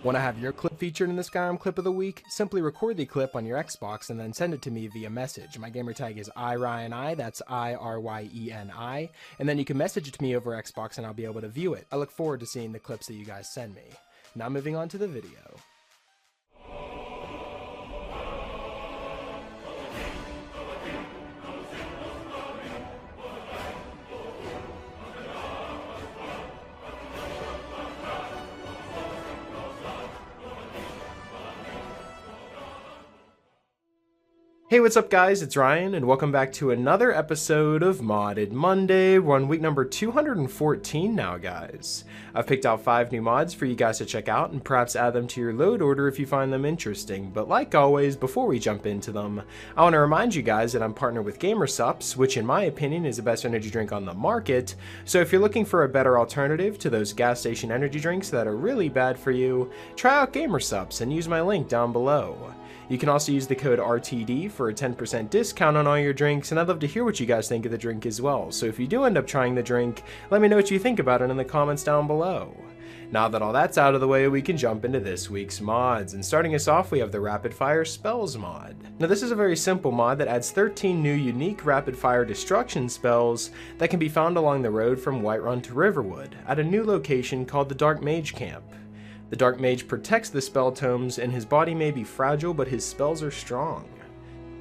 Want to have your clip featured in the Skyrim Clip of the Week? Simply record the clip on your Xbox and then send it to me via message. My gamer tag is iRyeni, that's IRYENI, and then you can message it to me over Xbox and I'll be able to view it. I look forward to seeing the clips that you guys send me. Now moving on to the video. Hey, what's up guys, it's Ryan, and welcome back to another episode of Modded Monday. We're on week number 214 now, guys. I've picked out 5 new mods for you guys to check out and perhaps add them to your load order if you find them interesting. But like always, before we jump into them, I want to remind you guys that I'm partnered with Gamersups, which in my opinion is the best energy drink on the market. So if you're looking for a better alternative to those gas station energy drinks that are really bad for you, try out Gamersups and use my link down below. You can also use the code RTD for a 10% discount on all your drinks, and I'd love to hear what you guys think of the drink as well. So if you do end up trying the drink, let me know what you think about it in the comments down below. Now that all that's out of the way, we can jump into this week's mods, and starting us off we have the Rapid Fire Spells mod. Now this is a very simple mod that adds 13 new unique rapid fire destruction spells that can be found along the road from Whiterun to Riverwood, at a new location called the Dark Mage Camp. The Dark Mage protects the spell tomes, and his body may be fragile, but his spells are strong.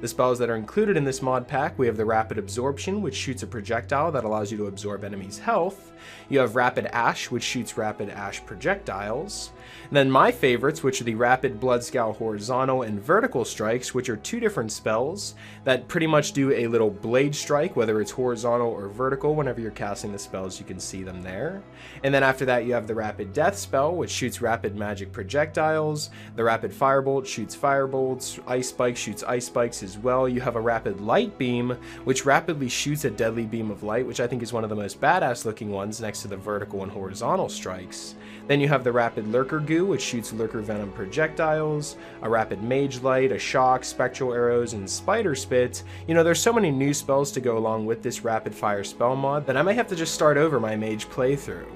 The spells that are included in this mod pack, we have the Rapid Absorption, which shoots a projectile that allows you to absorb enemies' health. You have Rapid Ash, which shoots rapid ash projectiles. And then my favorites, which are the Rapid Bloodscowl Horizontal and Vertical Strikes, which are 2 different spells that pretty much do a little blade strike, whether it's horizontal or vertical. Whenever you're casting the spells, you can see them there. And then after that, you have the Rapid Death spell, which shoots rapid magic projectiles. The Rapid Firebolt shoots firebolts. Ice Spike shoots ice spikes as well. You have a Rapid Light Beam, which rapidly shoots a deadly beam of light, which I think is one of the most badass looking ones next to the vertical and horizontal strikes. Then you have the Rapid Lurker Goo, which shoots lurker venom projectiles, a Rapid Mage Light, a Shock, Spectral Arrows, and Spider Spit. You know, there's so many new spells to go along with this rapid fire spell mod that I might have to just start over my mage playthrough.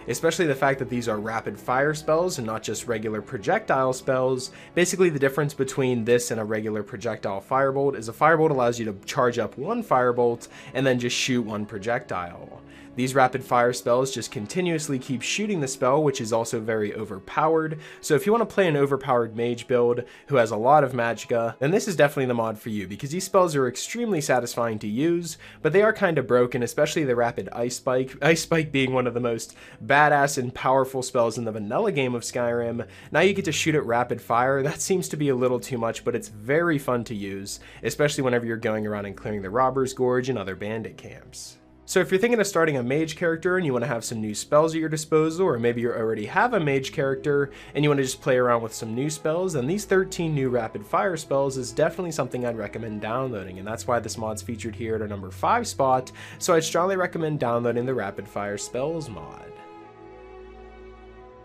Especially the fact that these are rapid fire spells and not just regular projectile spells. Basically the difference between this and a regular projectile firebolt is a firebolt allows you to charge up 1 firebolt and then just shoot 1 projectile. These rapid fire spells just continuously keep shooting the spell, which is also very overpowered. So if you want to play an overpowered mage build who has a lot of magicka, then this is definitely the mod for you, because these spells are extremely satisfying to use, but they are kind of broken, especially the Rapid Ice Spike. Ice Spike being one of the most badass and powerful spells in the vanilla game of Skyrim. Now you get to shoot at rapid fire. That seems to be a little too much, but it's very fun to use, especially whenever you're going around and clearing the Robber's Gorge and other bandit camps. So if you're thinking of starting a mage character and you want to have some new spells at your disposal, or maybe you already have a mage character and you want to just play around with some new spells, then these 13 new rapid fire spells is definitely something I'd recommend downloading, and that's why this mod's featured here at our number 5 spot, so I'd strongly recommend downloading the Rapid Fire Spells mod.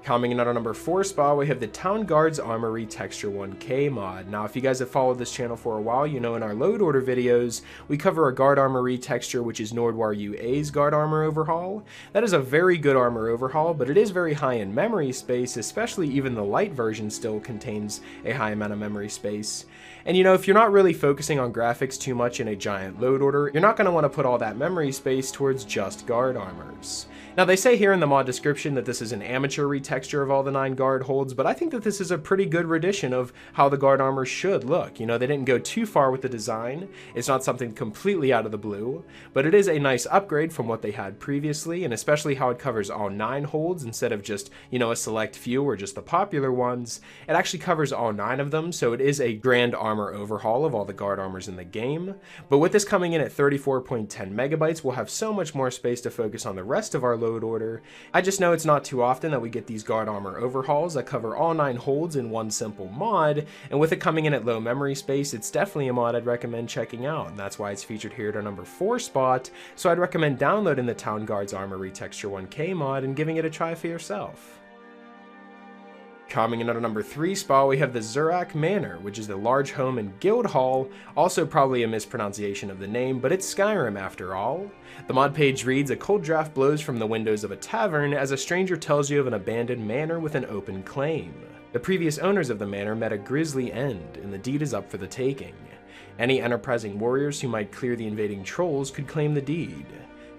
Coming in at our number 4 spot, we have the Town Guard's Armor Retexture 1K mod. Now, if you guys have followed this channel for a while, you know in our load order videos, we cover a guard armor retexture, which is Nordwar UA's guard armor overhaul. That is a very good armor overhaul, but it is very high in memory space, especially even the Lite version still contains a high amount of memory space. And you know, if you're not really focusing on graphics too much in a giant load order, you're not going to want to put all that memory space towards just guard armors. Now they say here in the mod description that this is an amateur retexture of all the 9 guard holds, but I think that this is a pretty good rendition of how the guard armor should look. You know, they didn't go too far with the design. It's not something completely out of the blue, but it is a nice upgrade from what they had previously, and especially how it covers all 9 holds instead of just, you know, a select few or just the popular ones. It actually covers all 9 of them, so it is a grand armor overhaul of all the guard armors in the game. But with this coming in at 34.10 megabytes, we'll have so much more space to focus on the rest of our load order. I just know it's not too often that we get these guard armor overhauls that cover all 9 holds in one simple mod, and with it coming in at low memory space, it's definitely a mod I'd recommend checking out, and that's why it's featured here at our number 4 spot, so I'd recommend downloading the Town Guard's Armor Retexture 1K mod and giving it a try for yourself. Coming in at our number 3 spot, we have the Mzurak Manor, which is the large home and guild hall, also probably a mispronunciation of the name, but it's Skyrim after all. The mod page reads, "A cold draft blows from the windows of a tavern as a stranger tells you of an abandoned manor with an open claim." The previous owners of the manor met a grisly end, and the deed is up for the taking. Any enterprising warriors who might clear the invading trolls could claim the deed.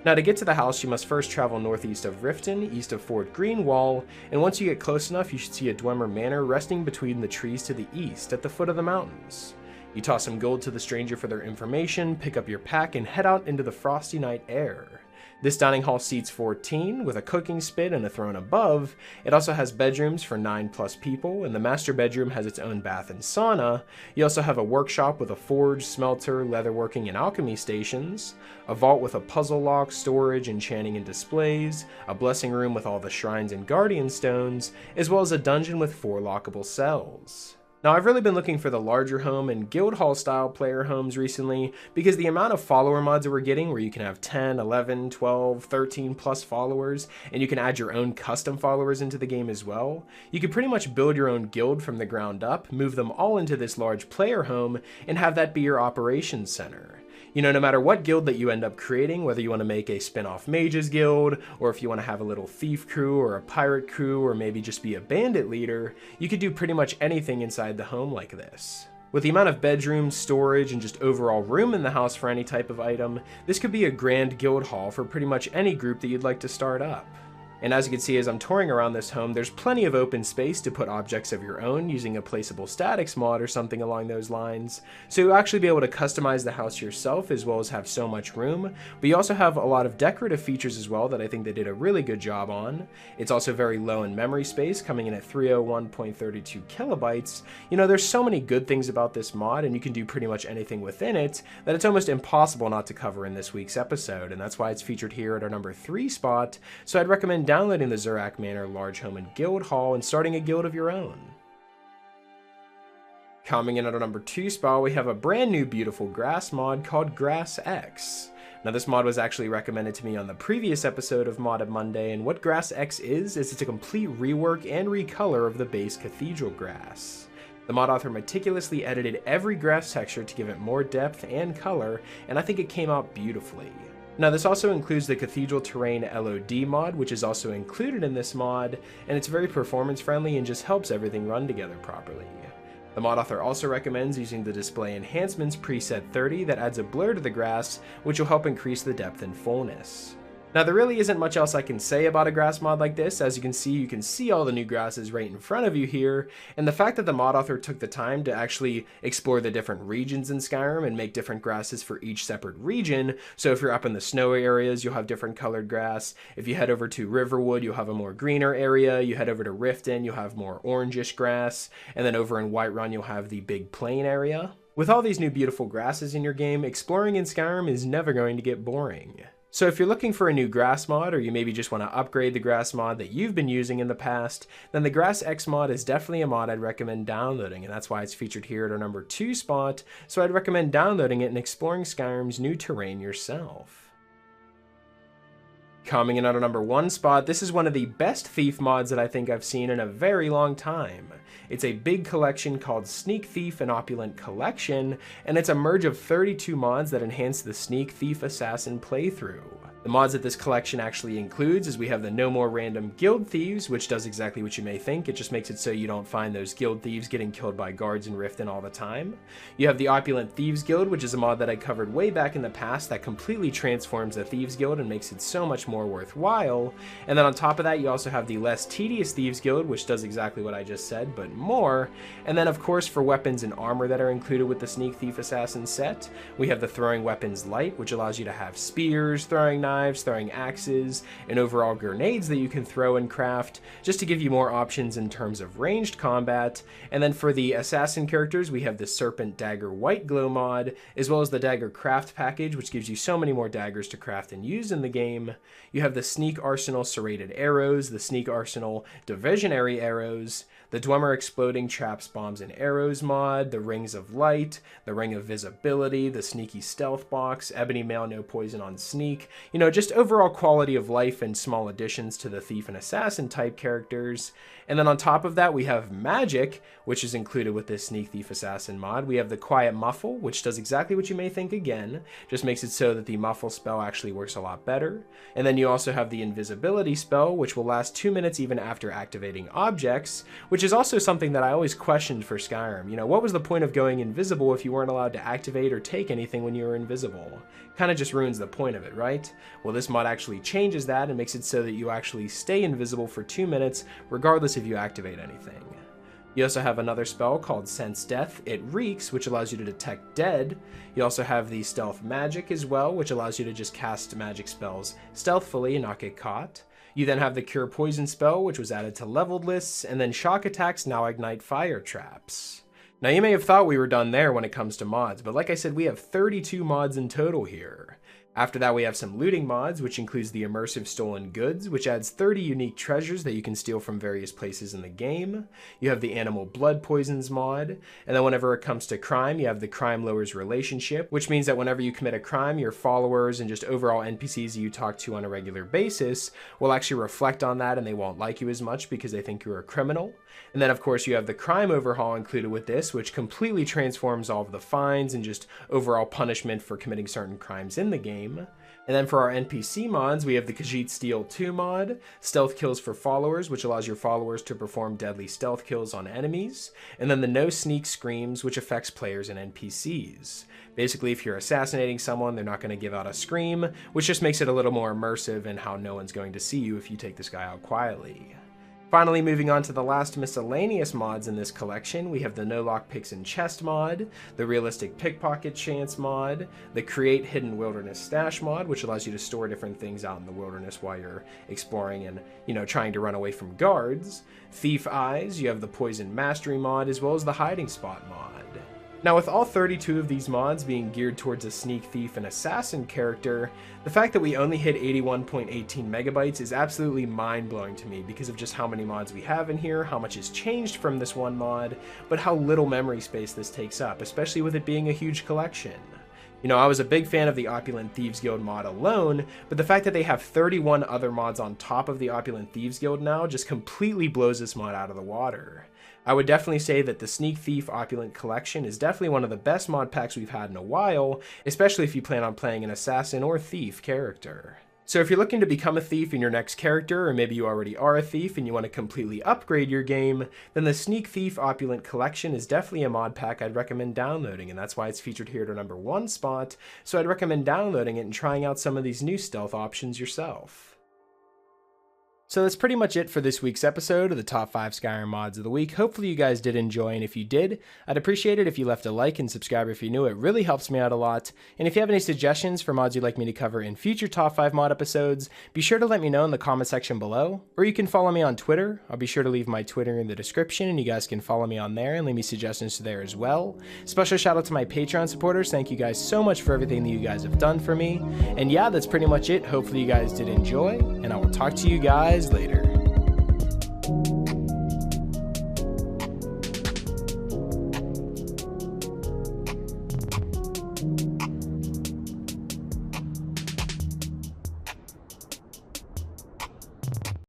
Now, to get to the house, you must first travel northeast of Riften, east of Fort Greenwall, and once you get close enough, you should see a Dwemer manor resting between the trees to the east at the foot of the mountains. You toss some gold to the stranger for their information, pick up your pack, and head out into the frosty night air. This dining hall seats 14, with a cooking spit and a throne above. It also has bedrooms for 9+ people, and the master bedroom has its own bath and sauna. You also have a workshop with a forge, smelter, leatherworking, and alchemy stations, a vault with a puzzle lock, storage, enchanting, and displays, a blessing room with all the shrines and guardian stones, as well as a dungeon with 4 lockable cells. Now, I've really been looking for the larger home and guild hall style player homes recently because the amount of follower mods that we're getting, where you can have 10, 11, 12, 13 plus followers, and you can add your own custom followers into the game as well. You can pretty much build your own guild from the ground up, move them all into this large player home, and have that be your operations center. You know, no matter what guild that you end up creating, whether you want to make a spin-off mages guild, or if you want to have a little thief crew, or a pirate crew, or maybe just be a bandit leader, you could do pretty much anything inside the home like this. With the amount of bedrooms, storage, and just overall room in the house for any type of item, this could be a grand guild hall for pretty much any group that you'd like to start up. And as you can see as I'm touring around this home, there's plenty of open space to put objects of your own using a placeable statics mod or something along those lines. So you'll actually be able to customize the house yourself as well as have so much room. But you also have a lot of decorative features as well that I think they did a really good job on. It's also very low in memory space, coming in at 301.32 kilobytes. You know, there's so many good things about this mod, and you can do pretty much anything within it, that it's almost impossible not to cover in this week's episode, and that's why it's featured here at our number 3 spot. So I'd recommend downloading the Mzurak Manor Large Home and Guild Hall and starting a guild of your own. Coming in at our number 2 spot, we have a brand new beautiful grass mod called Grass X. Now, this mod was actually recommended to me on the previous episode of Modded Monday, and what Grass X is it's a complete rework and recolor of the base cathedral grass. The mod author meticulously edited every grass texture to give it more depth and color, and I think it came out beautifully. Now, this also includes the Cathedral Terrain LOD mod, which is also included in this mod, and it's very performance friendly and just helps everything run together properly. The mod author also recommends using the Display Enhancements preset 30 that adds a blur to the grass, which will help increase the depth and fullness. Now, there really isn't much else I can say about a grass mod like this. As you can see all the new grasses right in front of you here, and the fact that the mod author took the time to actually explore the different regions in Skyrim and make different grasses for each separate region. So if you're up in the snowy areas, you'll have different colored grass. If you head over to Riverwood, you'll have a more greener area. You head over to Riften, you'll have more orangish grass. And then over in Whiterun, you'll have the big plain area. With all these new beautiful grasses in your game, exploring in Skyrim is never going to get boring. So if you're looking for a new grass mod, or you maybe just want to upgrade the grass mod that you've been using in the past, then the Grass X mod is definitely a mod I'd recommend downloading, and that's why it's featured here at our number 2 spot, so I'd recommend downloading it and exploring Skyrim's new terrain yourself. Coming in at our number 1 spot, this is one of the best thief mods that I think I've seen in a very long time. It's a big collection called Sneak Thief and Opulent Collection, and it's a merge of 32 mods that enhance the Sneak Thief Assassin playthrough. The mods that this collection actually includes is we have the No More Random Guild Thieves, which does exactly what you may think. It just makes it so you don't find those guild thieves getting killed by guards in Riften all the time. You have the Opulent Thieves Guild, which is a mod that I covered way back in the past that completely transforms the Thieves Guild and makes it so much more worthwhile. And then on top of that, you also have the Less Tedious Thieves Guild, which does exactly what I just said, but more. And then of course, for weapons and armor that are included with the Sneak Thief Assassin set, we have the Throwing Weapons Lite, which allows you to have spears, throwing knives, throwing axes, and overall grenades that you can throw and craft, just to give you more options in terms of ranged combat. And then for the assassin characters, we have the Serpent Dagger White Glow mod, as well as the Dagger Craft package, which gives you so many more daggers to craft and use in the game. You have the Sneak Arsenal Serrated Arrows, the Sneak Arsenal Diversionary Arrows, the Dwemer Exploding Traps, Bombs, and Arrows mod, the Rings of Light, the Ring of Visibility, the Sneaky Stealth Box, Ebony Mail No Poison on Sneak, you know, just overall quality of life and small additions to the Thief and Assassin type characters. And then on top of that, we have Magic, which is included with this Sneak Thief Assassin mod. We have the Quiet Muffle, which does exactly what you may think again, just makes it so that the Muffle spell actually works a lot better. And then you also have the Invisibility spell, which will last 2 minutes even after activating objects, which which is also something that I always questioned for Skyrim. You know, what was the point of going invisible if you weren't allowed to activate or take anything when you were invisible? Kind of just ruins the point of it, right? Well, this mod actually changes that and makes it so that you actually stay invisible for 2 minutes, regardless if you activate anything. You also have another spell called Sense Death. It Reeks, which allows you to detect dead. You also have the Stealth Magic as well, which allows you to just cast magic spells stealthily and not get caught. You then have the Cure Poison spell, which was added to leveled lists, and then Shock Attacks now ignite fire traps. Now you may have thought we were done there when it comes to mods, but like I said, we have 32 mods in total here. After that, we have some looting mods, which includes the Immersive Stolen Goods, which adds 30 unique treasures that you can steal from various places in the game. You have the Animal Blood Poisons mod, and then whenever it comes to crime, you have the Crime Lowers Relationship, which means that whenever you commit a crime, your followers and just overall NPCs that you talk to on a regular basis will actually reflect on that, and they won't like you as much because they think you're a criminal. And then of course you have the Crime Overhaul included with this, which completely transforms all of the fines and just overall punishment for committing certain crimes in the game. And then for our NPC mods, we have the Khajiit Steel 2 mod, Stealth Kills for Followers, which allows your followers to perform deadly stealth kills on enemies, and then the No Sneak Screams, which affects players and NPCs. Basically, if you're assassinating someone, they're not going to give out a scream, which just makes it a little more immersive in how no one's going to see you if you take this guy out quietly. Finally, moving on to the last miscellaneous mods in this collection, we have the No Lockpicks in Chest mod, the Realistic Pickpocket Chance mod, the Create Hidden Wilderness Stash mod, which allows you to store different things out in the wilderness while you're exploring and, you know, trying to run away from guards, Thief Eyes, you have the Poison Mastery mod, as well as the Hiding Spot mod. Now, with all 32 of these mods being geared towards a sneak thief and assassin character, the fact that we only hit 81.18 megabytes is absolutely mind-blowing to me because of just how many mods we have in here, how much has changed from this one mod, but how little memory space this takes up, especially with it being a huge collection. You know, I was a big fan of the Opulent Thieves Guild mod alone, but the fact that they have 31 other mods on top of the Opulent Thieves Guild now just completely blows this mod out of the water. I would definitely say that the Sneak Thief Opulent Collection is definitely one of the best mod packs we've had in a while, especially if you plan on playing an assassin or thief character. So if you're looking to become a thief in your next character, or maybe you already are a thief and you want to completely upgrade your game, then the Sneak Thief Opulent Collection is definitely a mod pack I'd recommend downloading, and that's why it's featured here at our #1 spot, so I'd recommend downloading it and trying out some of these new stealth options yourself. So that's pretty much it for this week's episode of the top 5 Skyrim mods of the week. Hopefully you guys did enjoy, and if you did, I'd appreciate it if you left a like and subscribe if you're new. It really helps me out a lot. And if you have any suggestions for mods you'd like me to cover in future top 5 mod episodes, be sure to let me know in the comment section below, or you can follow me on Twitter. I'll be sure to leave my Twitter in the description, and you guys can follow me on there and leave me suggestions there as well. Special shout out to my Patreon supporters. Thank you guys so much for everything that you guys have done for me. And yeah, that's pretty much it. Hopefully you guys did enjoy, and I will talk to you guys later.